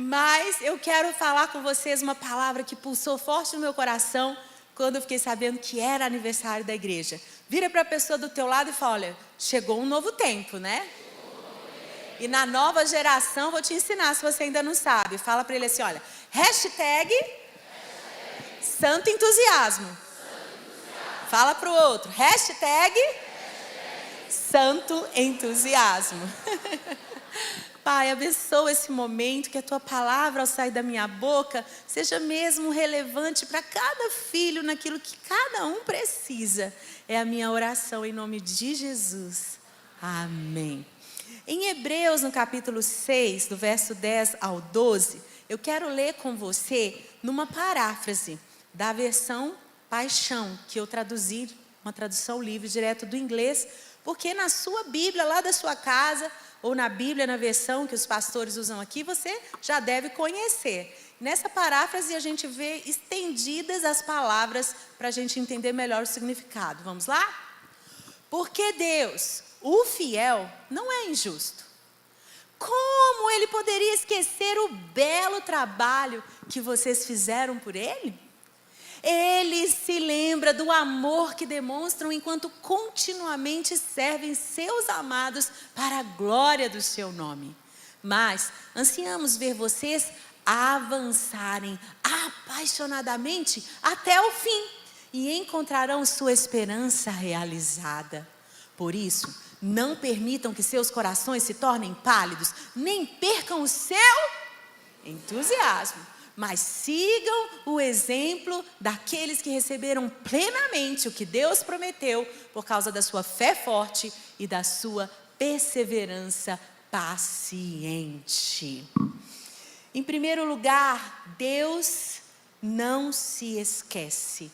Mas eu quero falar com vocês uma palavra que pulsou forte no meu coração quando eu fiquei sabendo que era aniversário da igreja. Vira para a pessoa do teu lado e fala, olha, chegou um novo tempo, né? E na nova geração, vou te ensinar se você ainda não sabe. Fala para ele assim, olha, hashtag santo entusiasmo. Fala para o outro, hashtag santo entusiasmo. Pai, abençoa esse momento, que a tua palavra ao sair da minha boca seja mesmo relevante para cada filho naquilo que cada um precisa. É a minha oração em nome de Jesus. Amém. Em Hebreus, no capítulo 6, do verso 10 ao 12, eu quero ler com você numa paráfrase da versão Paixão, que eu traduzi, uma tradução livre direto do inglês, porque na sua Bíblia, lá da sua casa, ou na Bíblia, na versão que os pastores usam aqui, você já deve conhecer. Nessa paráfrase a gente vê estendidas as palavras para a gente entender melhor o significado. Vamos lá? Porque Deus, o fiel, não é injusto. Como Ele poderia esquecer o belo trabalho que vocês fizeram por Ele? Ele se lembra do amor que demonstram enquanto continuamente servem seus amados para a glória do seu nome. Mas ansiamos ver vocês avançarem apaixonadamente até o fim e encontrarão sua esperança realizada. Por isso, não permitam que seus corações se tornem pálidos, nem percam o seu entusiasmo. Mas sigam o exemplo daqueles que receberam plenamente o que Deus prometeu por causa da sua fé forte e da sua perseverança paciente. Em primeiro lugar, Deus não se esquece.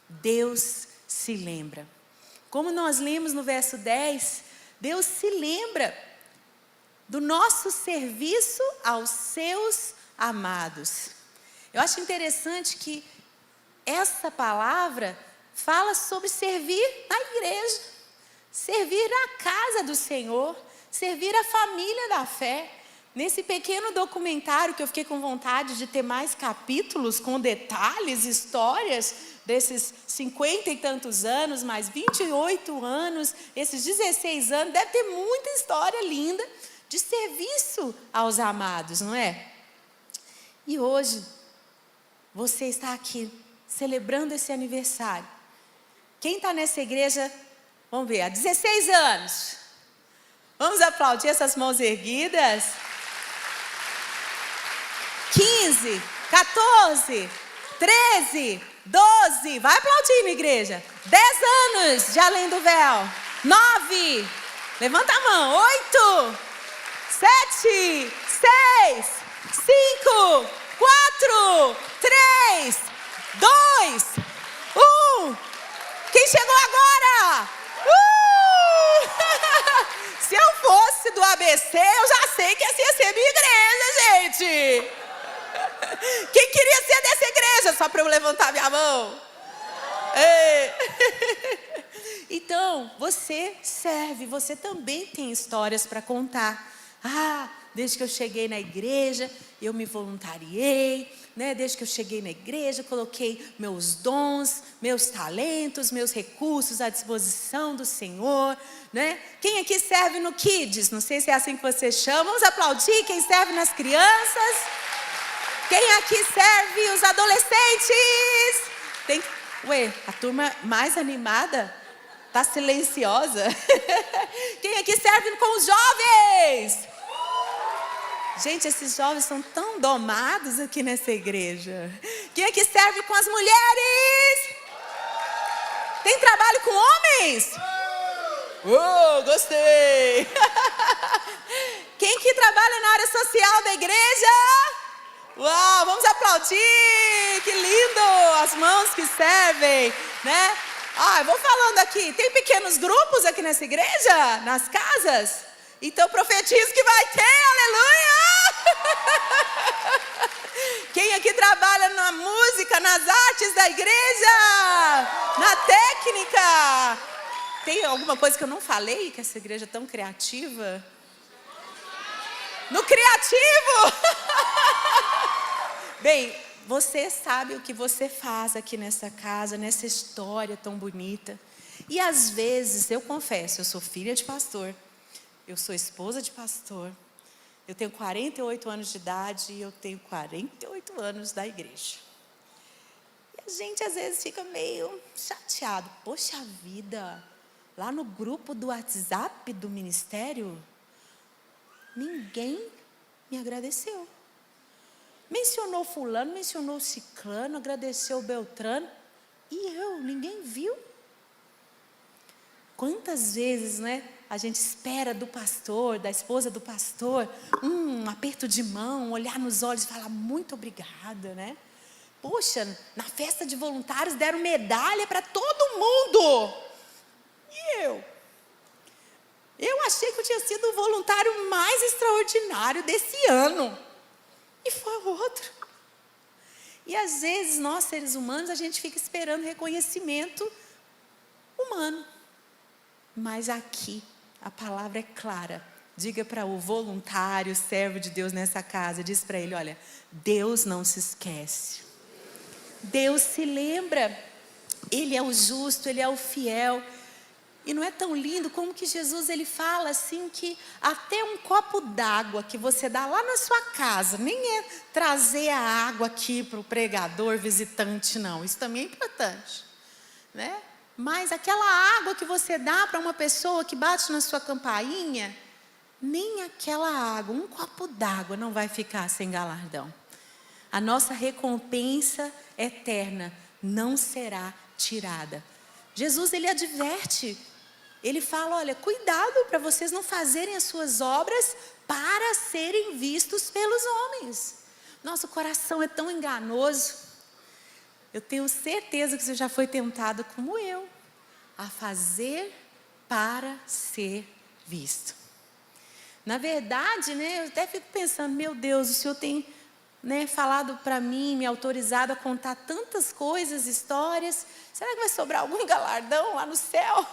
Deus se lembra. Como nós lemos no verso 10, Deus se lembra do nosso serviço aos seus amados. Eu acho interessante que essa palavra fala sobre servir na igreja, servir na casa do Senhor, servir a família da fé. Nesse pequeno documentário que eu fiquei com vontade de ter mais capítulos com detalhes, histórias desses 50 e tantos anos, mais 28 anos, esses 16 anos, deve ter muita história linda de serviço aos amados, não é? E hoje você está aqui, celebrando esse aniversário. Quem está nessa igreja, vamos ver, há 16 anos. Vamos aplaudir essas mãos erguidas. 15, 14, 13, 12. Vai aplaudindo, igreja. 10 anos de Além do Véu. 9, levanta a mão. 8, 7, 6, 5, 4, 3, 2, 1. Quem chegou agora? Se eu fosse do ABC, eu já sei que essa ia ser minha igreja, gente. Quem queria ser dessa igreja? Só para eu levantar minha mão. Então, você serve, você também tem histórias para contar. Desde que eu cheguei na igreja, eu me voluntariei, né? Desde que eu cheguei na igreja, coloquei meus dons, meus talentos, meus recursos à disposição do Senhor, né? Quem aqui serve no Kids? Não sei se é assim que você chama. Vamos aplaudir quem serve nas crianças. Quem aqui serve os adolescentes? Ué, a turma mais animada está silenciosa. Quem aqui serve com os jovens? Gente, esses jovens são tão domados aqui nessa igreja. Quem aqui serve com as mulheres? Tem trabalho com homens? Gostei. Quem aqui trabalha na área social da igreja? Uau, vamos aplaudir, que lindo, as mãos que servem, né? Eu vou falando aqui, tem pequenos grupos aqui nessa igreja, nas casas? Então profetizo que vai ter, aleluia! Quem aqui trabalha na música, nas artes da igreja, na técnica? Tem alguma coisa que eu não falei, que essa igreja é tão criativa? No criativo! Bem, você sabe o que você faz aqui nessa casa, nessa história tão bonita. E às vezes, eu confesso, eu sou filha de pastor, eu sou esposa de pastor, eu tenho 48 anos de idade e eu tenho 48 anos da igreja. E a gente às vezes fica meio chateado. Poxa vida, lá no grupo do WhatsApp do ministério, ninguém me agradeceu. Mencionou fulano, mencionou ciclano, agradeceu Beltrano. E ninguém viu. Quantas vezes, né, a gente espera do pastor, da esposa do pastor, um aperto de mão, olhar nos olhos e falar muito obrigada, né? Poxa, na festa de voluntários deram medalha para todo mundo. E eu? Eu achei que eu tinha sido o voluntário mais extraordinário desse ano. E foi o outro. E às vezes, nós seres humanos, a gente fica esperando reconhecimento humano. Mas aqui, a palavra é clara. Diga para o voluntário, servo de Deus nessa casa, diz para ele, olha, Deus não se esquece. Deus se lembra. Ele é o justo, Ele é o fiel. E não é tão lindo como que Jesus, ele fala assim que até um copo d'água que você dá lá na sua casa, nem é trazer a água aqui para o pregador, visitante, não. Isso também é importante, né? Mas aquela água que você dá para uma pessoa que bate na sua campainha, nem aquela água, um copo d'água não vai ficar sem galardão. A nossa recompensa eterna não será tirada. Jesus, ele adverte, ele fala, olha, cuidado para vocês não fazerem as suas obras para serem vistos pelos homens. Nosso coração é tão enganoso. Eu tenho certeza que você já foi tentado como eu, a fazer para ser visto. Na verdade, né, eu até fico pensando, meu Deus, o Senhor tem, né, falado para mim, me autorizado a contar tantas coisas, histórias. Será que vai sobrar algum galardão lá no céu?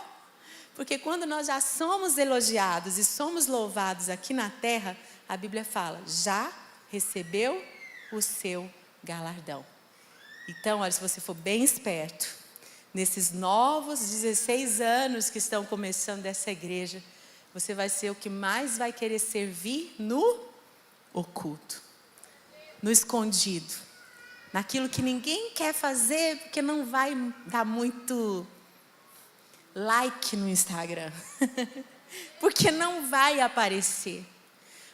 Porque quando nós já somos elogiados e somos louvados aqui na terra, a Bíblia fala, já recebeu o seu galardão. Então, olha, se você for bem esperto, nesses novos 16 anos que estão começando essa igreja, você vai ser o que mais vai querer servir no oculto, no escondido, naquilo que ninguém quer fazer, porque não vai dar muito like no Instagram, porque não vai aparecer.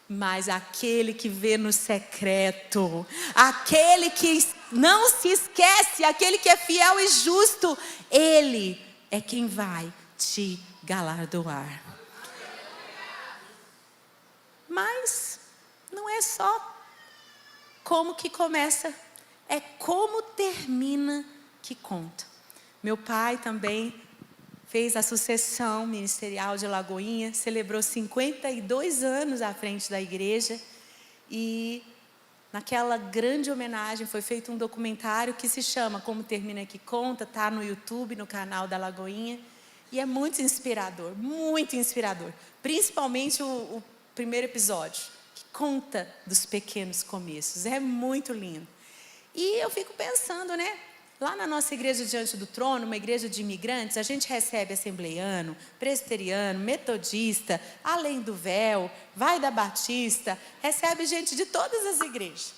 Mas aquele que vê no secreto, aquele que não se esquece, aquele que é fiel e justo, ele é quem vai te galardoar. Mas não é só como que começa, é como termina que conta. Meu pai também fez a sucessão ministerial de Lagoinha, celebrou 52 anos à frente da igreja e naquela grande homenagem foi feito um documentário que se chama Como Termina Que Conta, está no YouTube, no canal da Lagoinha, e é muito inspirador, principalmente o primeiro episódio, que conta dos pequenos começos, é muito lindo. E eu fico pensando, né? Lá na nossa igreja Diante do Trono, uma igreja de imigrantes, a gente recebe assembleiano, presbiteriano, metodista, além do véu, vai da batista, recebe gente de todas as igrejas.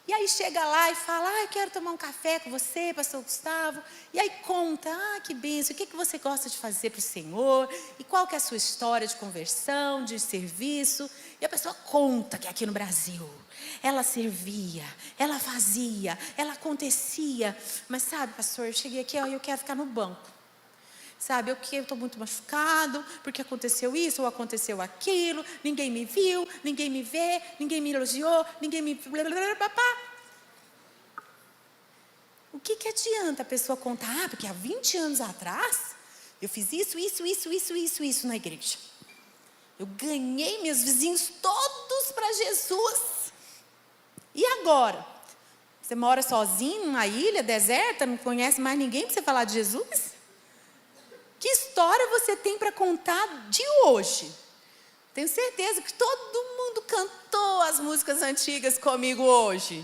E aí chega lá e fala, eu quero tomar um café com você, pastor Gustavo. E aí conta, que bênção, o que você gosta de fazer para o Senhor? E qual que é a sua história de conversão, de serviço? E a pessoa conta que aqui no Brasil ela servia, ela fazia, ela acontecia. Mas sabe, pastor, eu cheguei aqui e eu quero ficar no banco. Sabe, eu estou muito machucado, porque aconteceu isso ou aconteceu aquilo, ninguém me viu, ninguém me vê, ninguém me elogiou, ninguém me... O que adianta a pessoa contar? Porque há 20 anos atrás, eu fiz isso na igreja. Eu ganhei meus vizinhos todos para Jesus. E agora? Você mora sozinho numa ilha deserta, não conhece mais ninguém para você falar de Jesus? Que história você tem para contar de hoje? Tenho certeza que todo mundo cantou as músicas antigas comigo hoje.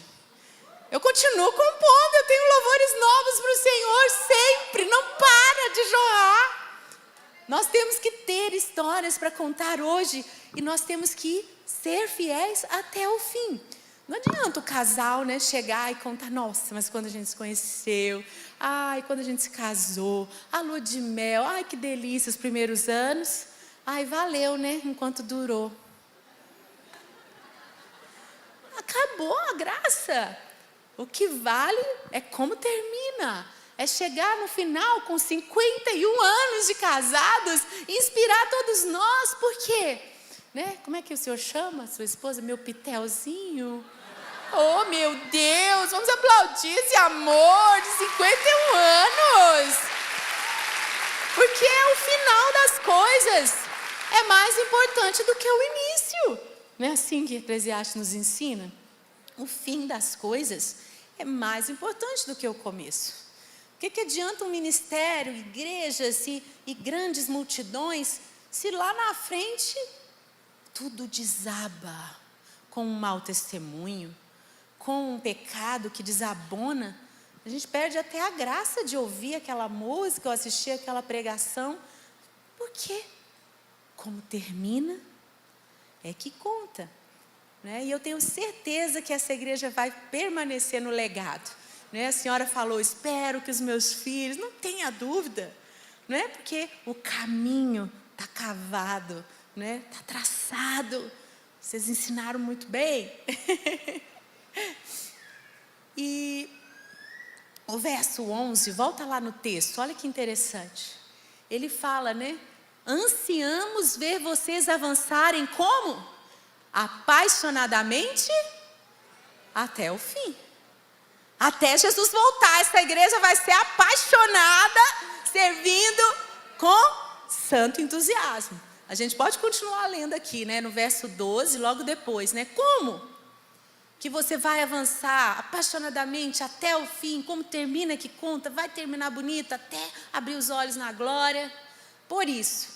Eu continuo compondo, eu tenho louvores novos para o Senhor sempre, não para de jorrar. Nós temos que ter histórias para contar hoje e nós temos que ser fiéis até o fim. Não adianta o casal, né, chegar e contar, nossa, mas quando a gente se conheceu, ai, quando a gente se casou, a lua de mel, ai, que delícia, os primeiros anos, ai, valeu, né, enquanto durou. Acabou a graça. O que vale é como termina. É chegar no final com 51 anos de casados e inspirar todos nós. Por quê? Né? Como é que o senhor chama a sua esposa? Meu pitelzinho. Oh, meu Deus, vamos aplaudir esse amor de 51 anos. Porque o final das coisas é mais importante do que o início. Não é assim que Eclesiastes nos ensina? O fim das coisas é mais importante do que o começo. O que adianta um ministério, igrejas e grandes multidões, se lá na frente tudo desaba com um mau testemunho, com um pecado que desabona? A gente perde até a graça de ouvir aquela música ou assistir aquela pregação. Por quê? Como termina é que conta. Né? E eu tenho certeza que essa igreja vai permanecer no legado. Né? A senhora falou, espero que os meus filhos, não tenha dúvida. Né? Porque o caminho está cavado, né? Está traçado. Vocês ensinaram muito bem. E o verso 11, volta lá no texto, olha que interessante. Ele fala, né? Ansiamos ver vocês avançarem como? Apaixonadamente até o fim. Até Jesus voltar, essa igreja vai ser apaixonada, servindo com santo entusiasmo. A gente pode continuar lendo aqui, né, no verso 12, logo depois, né? Como que você vai avançar apaixonadamente até o fim? Como termina que conta? Vai terminar bonito até abrir os olhos na glória? Por isso,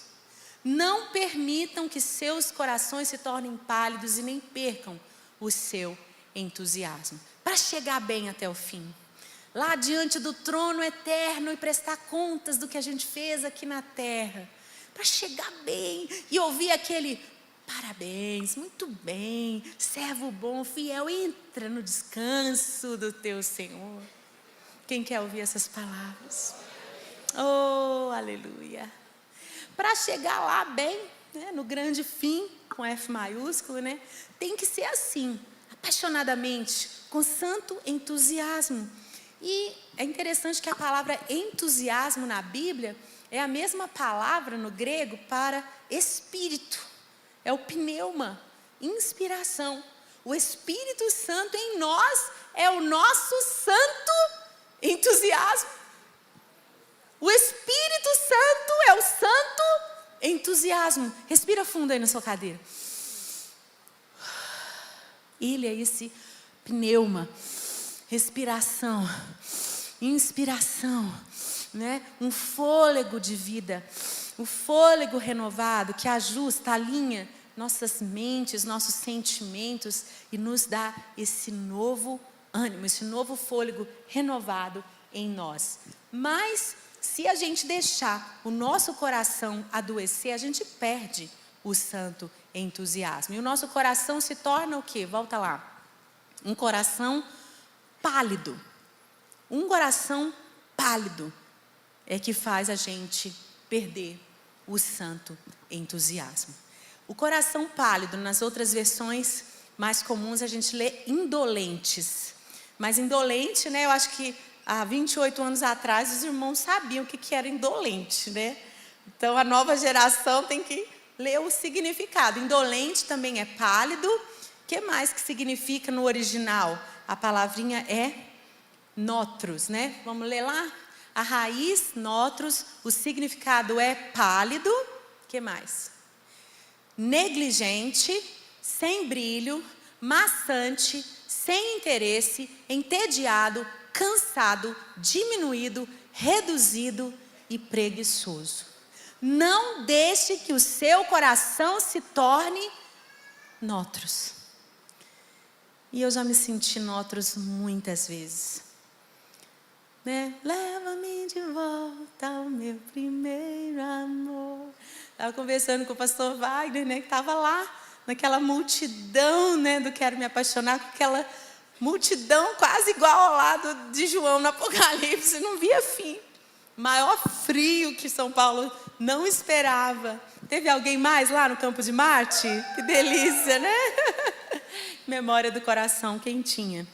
não permitam que seus corações se tornem pálidos e nem percam o seu entusiasmo. Para chegar bem até o fim. Lá diante do trono eterno e prestar contas do que a gente fez aqui na terra. Para chegar bem e ouvir aquele parabéns, muito bem, servo bom, fiel, entra no descanso do teu Senhor. Quem quer ouvir essas palavras? Oh, aleluia. Para chegar lá bem, né, no grande fim, com F maiúsculo, né, tem que ser assim, apaixonadamente, com santo entusiasmo. E é interessante que a palavra entusiasmo na Bíblia é a mesma palavra no grego para espírito. É o pneuma, inspiração. O Espírito Santo em nós é o nosso santo entusiasmo. O Espírito Santo é o santo entusiasmo. Respira fundo aí na sua cadeira. Ele é esse pneuma, respiração, inspiração, né? Um fôlego de vida, o fôlego renovado que ajusta, alinha nossas mentes, nossos sentimentos e nos dá esse novo ânimo, esse novo fôlego renovado em nós. Mas se a gente deixar o nosso coração adoecer, a gente perde o santo entusiasmo. E o nosso coração se torna o quê? Volta lá. Um coração pálido. Um coração pálido é que faz a gente perder o santo entusiasmo. O coração pálido, nas outras versões mais comuns, a gente lê indolentes. Mas indolente, né? Eu acho que há 28 anos atrás, os irmãos sabiam o que era indolente, né? Então, a nova geração tem que ler o significado. Indolente também é pálido. O que mais que significa no original? A palavrinha é notros, né? Vamos ler lá? A raiz, notros, o significado é pálido. O que mais? Negligente, sem brilho, maçante, sem interesse, entediado, cansado, diminuído, reduzido e preguiçoso. Não deixe que o seu coração se torne notros. E eu já me senti Notros muitas vezes. Né? Leva-me de volta ao meu primeiro amor. Estava conversando com o pastor Wagner, né, que estava lá, naquela multidão, né, do Quero Me Apaixonar, com aquela multidão quase igual ao lado de João no Apocalipse, não via fim. Maior frio que São Paulo não esperava. Teve alguém mais lá no Campo de Marte? Que delícia, né? Memória do coração quentinha.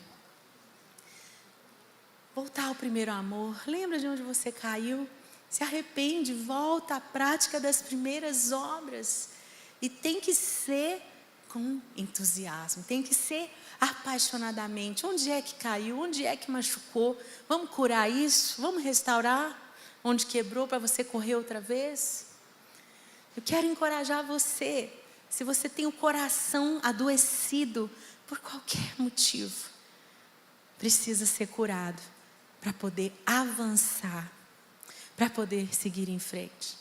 Voltar ao primeiro amor. Lembra de onde você caiu? Se arrepende, volta à prática das primeiras obras. E tem que ser com entusiasmo, tem que ser apaixonadamente. Onde é que caiu? Onde é que machucou? Vamos curar isso? Vamos restaurar? Onde quebrou para você correr outra vez? Eu quero encorajar você. Se você tem o coração adoecido por qualquer motivo, precisa ser curado para poder avançar, para poder seguir em frente.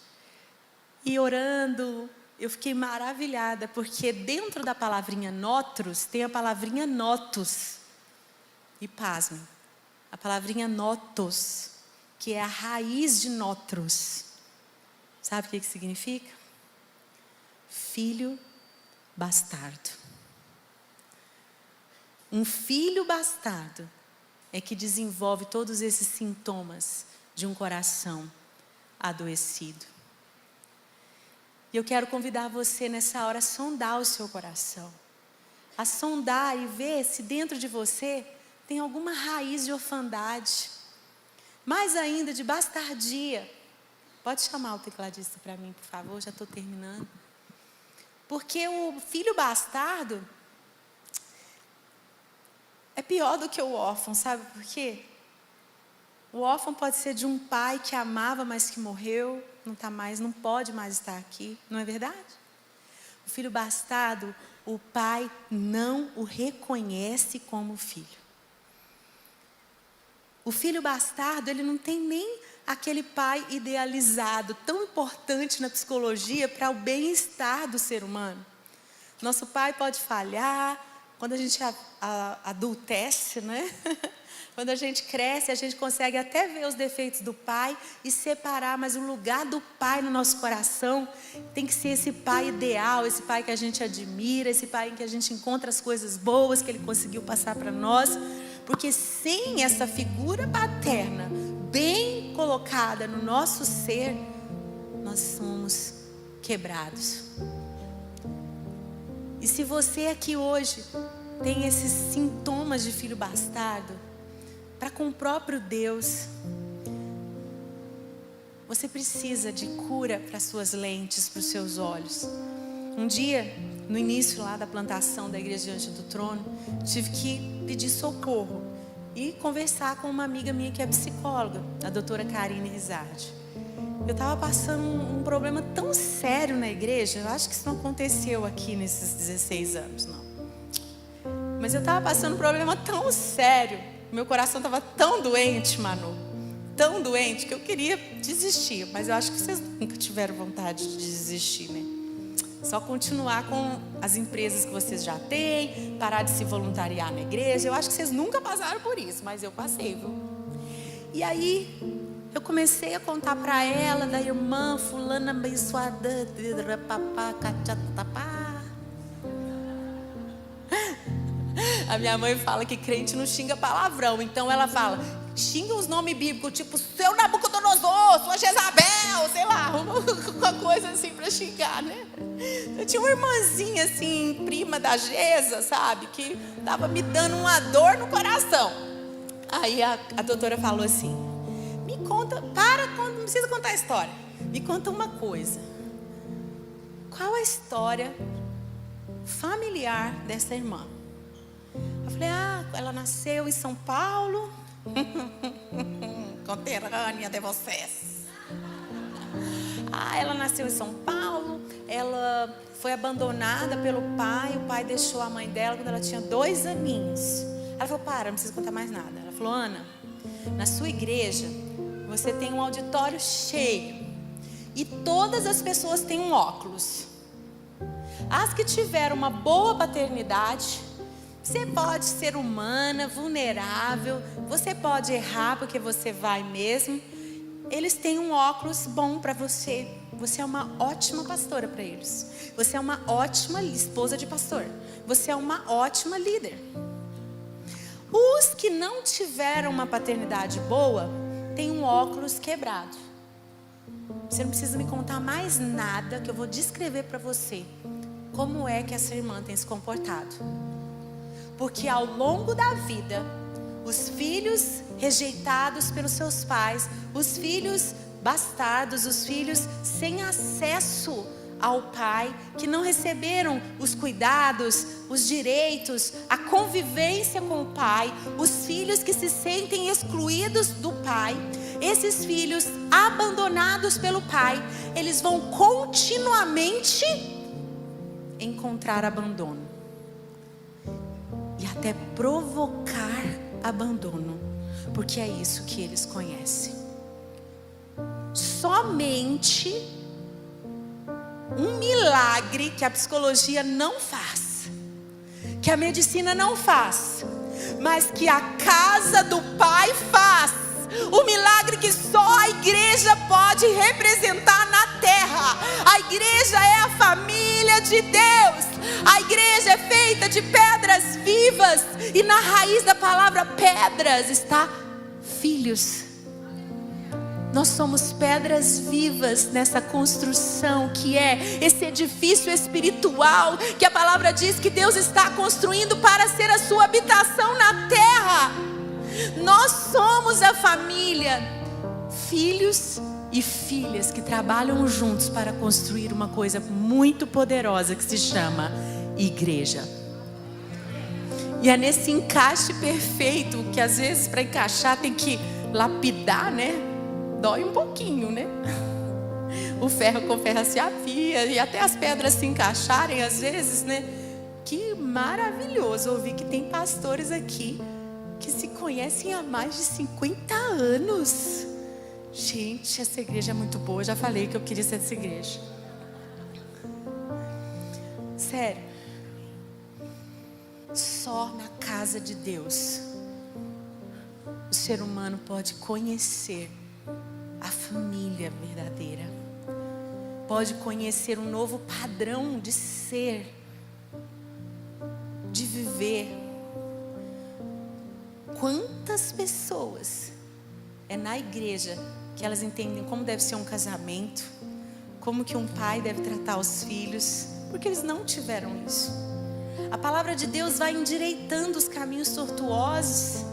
E orando, eu fiquei maravilhada, porque dentro da palavrinha Notros, tem a palavrinha Notus. E pasmem, a palavrinha Notos, que é a raiz de Notros. Sabe o que significa? Filho bastardo. Um filho bastardo é que desenvolve todos esses sintomas de um coração adoecido. E eu quero convidar você nessa hora a sondar o seu coração. A sondar e ver se dentro de você tem alguma raiz de orfandade. Mais ainda, de bastardia. Pode chamar o tecladista para mim, por favor, já estou terminando. Porque o filho bastardo é pior do que o órfão, sabe por quê? O órfão pode ser de um pai que amava, mas que morreu, não pode mais estar aqui, não é verdade? O filho bastardo, o pai não o reconhece como filho. O filho bastardo, ele não tem nem aquele pai idealizado, tão importante na psicologia para o bem-estar do ser humano. Nosso pai pode falhar, quando a gente adultece, né? Quando a gente cresce, a gente consegue até ver os defeitos do pai e separar, mas o lugar do pai no nosso coração tem que ser esse pai ideal, esse pai que a gente admira, esse pai em que a gente encontra as coisas boas que ele conseguiu passar para nós, porque sem essa figura paterna bem colocada no nosso ser, nós somos quebrados. E se você aqui hoje tem esses sintomas de filho bastardo, para com o próprio Deus, você precisa de cura para suas lentes, para os seus olhos. Um dia, no início lá da plantação da Igreja Diante do Trono, tive que pedir socorro e conversar com uma amiga minha que é psicóloga, a doutora Karine Rizardi. Eu estava passando um problema tão sério na igreja, eu acho que isso não aconteceu aqui nesses 16 anos, não. Mas eu estava passando um problema tão sério, meu coração estava tão doente, Manu, tão doente, que eu queria desistir. Mas eu acho que vocês nunca tiveram vontade de desistir, né? Só continuar com as empresas que vocês já têm, parar de se voluntariar na igreja. Eu acho que vocês nunca passaram por isso, mas eu passei, viu? E aí, eu comecei a contar para ela da irmã fulana abençoada, a minha mãe fala que crente não xinga palavrão, então ela fala, xinga uns nomes bíblicos, tipo, seu Nabucodonosor, sua Jezabel, sei lá, uma coisa assim para xingar, né? Eu tinha uma irmãzinha assim, prima da Geza, sabe, que tava me dando uma dor no coração. Aí a doutora falou assim, me conta, não precisa contar a história, me conta uma coisa, qual a história familiar dessa irmã? Eu falei, ela nasceu em São Paulo, conterrânea de vocês. Ela nasceu em São Paulo, ela foi abandonada pelo pai, o pai deixou a mãe dela quando ela tinha 2 aninhos. Ela falou, não precisa contar mais nada. Ela falou, Ana, na sua igreja, você tem um auditório cheio e todas as pessoas têm um óculos. As que tiveram uma boa paternidade Você pode ser humana, vulnerável, você pode errar porque você vai mesmo. Eles têm um óculos bom para você. Você é uma ótima pastora para eles. Você é uma ótima esposa de pastor. Você é uma ótima líder. Os que não tiveram uma paternidade boa têm um óculos quebrado. Você não precisa me contar mais nada, que eu vou descrever para você como é que essa irmã tem se comportado. Porque ao longo da vida, os filhos rejeitados pelos seus pais, os filhos bastardos, os filhos sem acesso ao pai, que não receberam os cuidados, os direitos, a convivência com o pai, os filhos que se sentem excluídos do pai, esses filhos abandonados pelo pai, eles vão continuamente encontrar abandono e até provocar abandono, porque é isso que eles conhecem. Somente um milagre que a psicologia não faz, que a medicina não faz, mas que a casa do Pai faz. O milagre que só a igreja pode representar na terra. A igreja é a família de Deus. A igreja é feita de pedras vivas, e na raiz da palavra pedras está filhos. Nós somos pedras vivas nessa construção que é esse edifício espiritual, que a palavra diz que Deus está construindo para ser a sua habitação na terra. Nós somos a família, filhos e filhas que trabalham juntos para construir uma coisa muito poderosa que se chama igreja. E é nesse encaixe perfeito, que às vezes para encaixar tem que lapidar, né? Dói um pouquinho, né? O ferro com ferro se afia, e até as pedras se encaixarem às vezes, né? Que maravilhoso ouvir que tem pastores aqui que se conhecem há mais de 50 anos. Gente, essa igreja é muito boa. Eu já falei que eu queria ser dessa igreja. Sério. Só na casa de Deus o ser humano pode conhecer a família verdadeira, pode conhecer um novo padrão de ser, de viver. Quantas pessoas é na igreja que elas entendem como deve ser um casamento, como que um pai deve tratar os filhos, porque eles não tiveram isso. A palavra de Deus vai endireitando os caminhos tortuosos.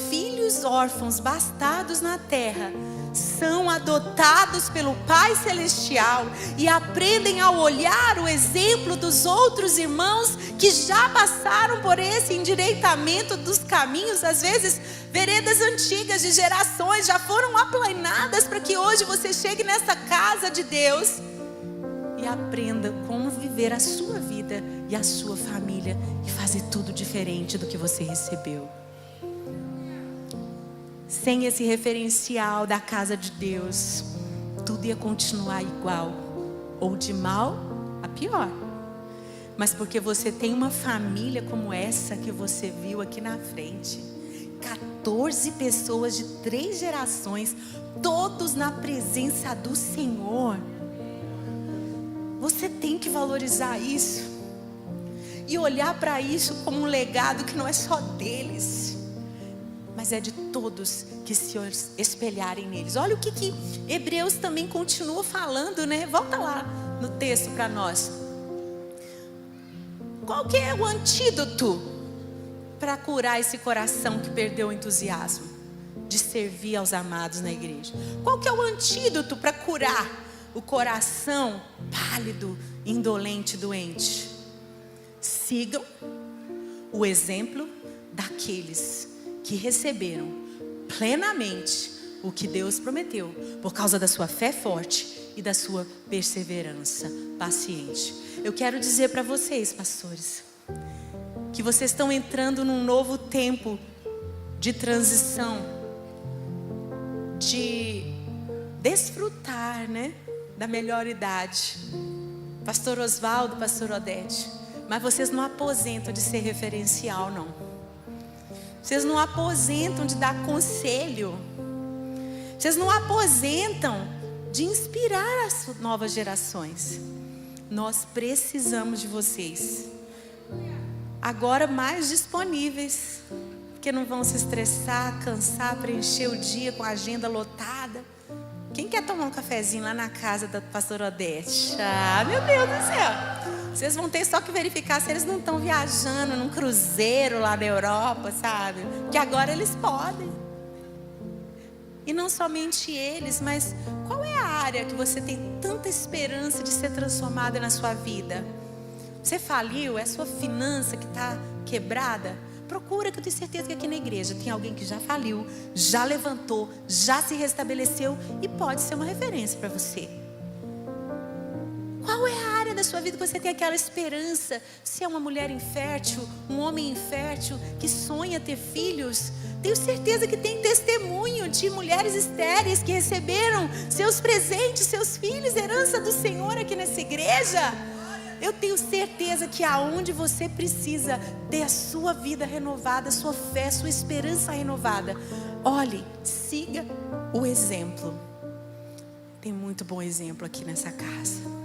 Filhos órfãos, bastardos na terra, são adotados pelo Pai Celestial e aprendem a olhar o exemplo dos outros irmãos que já passaram por esse endireitamento dos caminhos. Às vezes, veredas antigas de gerações já foram aplanadas para que hoje você chegue nessa casa de Deus e aprenda como viver a sua vida e a sua família e fazer tudo diferente do que você recebeu. Sem esse referencial da casa de Deus, tudo ia continuar igual, ou de mal a pior. Mas porque você tem uma família como essa que você viu aqui na frente, 14 pessoas de 3 gerações, todos na presença do Senhor, você tem que valorizar isso e olhar para isso como um legado que não é só deles, mas é de todos que se espelharem neles. Olha o que Hebreus também continua falando, né? Volta lá no texto para nós. Qual que é o antídoto para curar esse coração que perdeu o entusiasmo de servir aos amados na igreja? Qual que é o antídoto para curar o coração pálido, indolente, doente? Sigam o exemplo daqueles que receberam plenamente o que Deus prometeu, por causa da sua fé forte e da sua perseverança paciente. Eu quero dizer para vocês, pastores, que vocês estão entrando num novo tempo de transição, de desfrutar, né, da melhor idade. Pastor Osvaldo, pastor Odete, Mas vocês não aposentam de ser referencial, não. Vocês não aposentam de dar conselho. Vocês não aposentam de inspirar as novas gerações. Nós precisamos de vocês. Agora mais disponíveis, porque não vão se estressar, cansar, preencher o dia com a agenda lotada. Quem quer tomar um cafezinho lá na casa da pastora Odete? Ah, meu Deus do céu. Vocês vão ter só que verificar se eles não estão viajando num cruzeiro lá na Europa, sabe? Que agora eles podem. E não somente eles, mas qual é a área que você tem tanta esperança de ser transformada na sua vida? Você faliu? É a sua finança que está quebrada? Procura, que eu tenho certeza que aqui na igreja tem alguém que já faliu, já levantou, já se restabeleceu e pode ser uma referência para você. Qual é a área da sua vida que você tem aquela esperança? Se é uma mulher infértil, um homem infértil que sonha ter filhos, tenho certeza que tem testemunho de mulheres estéreis que receberam seus presentes, seus filhos, herança do Senhor aqui nessa igreja. Eu tenho certeza que aonde você precisa ter a sua vida renovada, sua fé, sua esperança renovada, olhe, siga o exemplo. Tem muito bom exemplo aqui nessa casa.